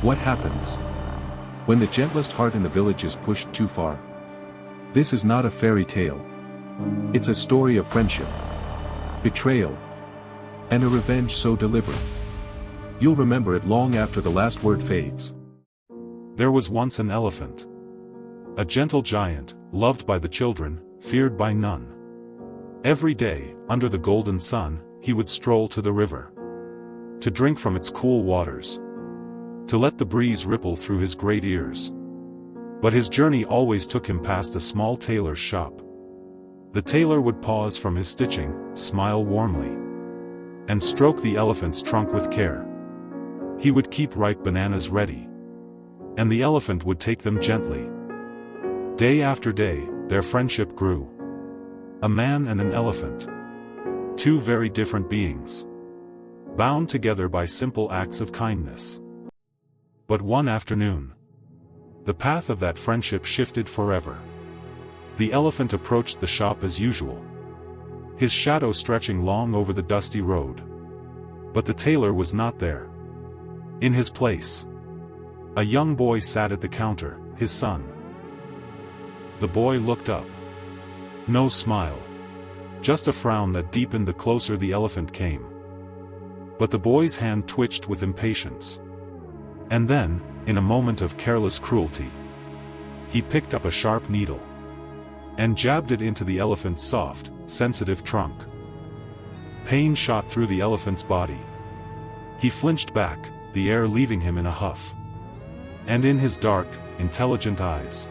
What happens when the gentlest heart in the village is pushed too far? This is not a fairy tale. It's a story of friendship, betrayal, and a revenge so deliberate. You'll remember it long after the last word fades. There was once an elephant. A gentle giant, loved by the children, feared by none. Every day, under the golden sun, he would stroll to the river. To drink from its cool waters. To let the breeze ripple through his great ears. But his journey always took him past a small tailor's shop. The tailor would pause from his stitching, smile warmly, and stroke the elephant's trunk with care. He would keep ripe bananas ready, and the elephant would take them gently. Day after day, their friendship grew. A man and an elephant. Two very different beings. Bound together by simple acts of kindness. But one afternoon, the path of that friendship shifted forever. The elephant approached the shop as usual, his shadow stretching long over the dusty road. But the tailor was not there. In his place, a young boy sat at the counter, his son. The boy looked up. No smile. Just a frown that deepened the closer the elephant came. But the boy's hand twitched with impatience. And then, in a moment of careless cruelty, he picked up a sharp needle and jabbed it into the elephant's soft, sensitive trunk. Pain shot through the elephant's body. He flinched back, the air leaving him in a huff. And in his dark, intelligent eyes,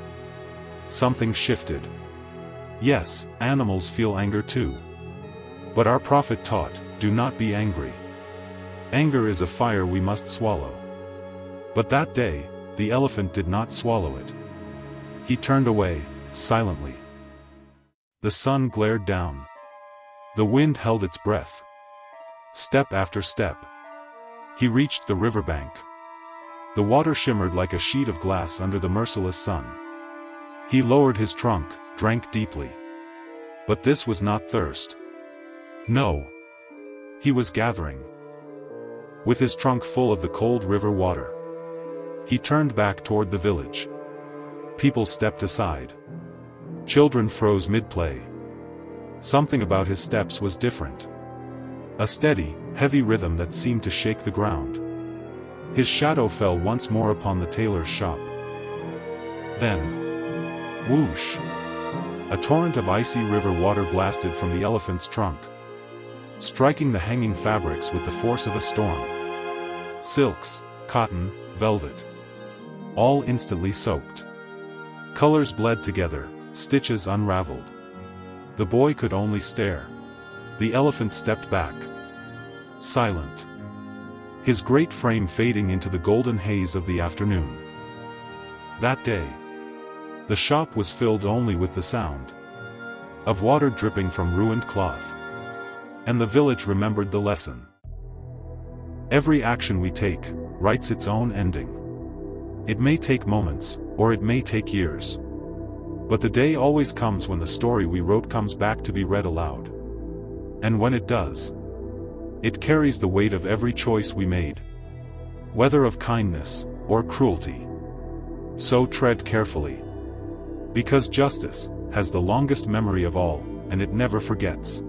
something shifted. Yes, animals feel anger too. But our prophet taught, do not be angry. Anger is a fire we must swallow. But that day, the elephant did not swallow it. He turned away, silently. The sun glared down. The wind held its breath. Step after step, he reached the riverbank. The water shimmered like a sheet of glass under the merciless sun. He lowered his trunk, drank deeply. But this was not thirst. No. He was gathering. With his trunk full of the cold river water, he turned back toward the village. People stepped aside. Children froze mid-play. Something about his steps was different. A steady, heavy rhythm that seemed to shake the ground. His shadow fell once more upon the tailor's shop. Then, whoosh! A torrent of icy river water blasted from the elephant's trunk, striking the hanging fabrics with the force of a storm. Silks, cotton, velvet, all instantly soaked. Colors bled together, stitches unraveled. The boy could only stare. The elephant stepped back, silent, his great frame fading into the golden haze of the afternoon. That day, the shop was filled only with the sound of water dripping from ruined cloth. And the village remembered the lesson. Every action we take writes its own ending. It may take moments, or it may take years. But the day always comes when the story we wrote comes back to be read aloud. And when it does, it carries the weight of every choice we made, whether of kindness or cruelty. So tread carefully. Because justice has the longest memory of all, and it never forgets.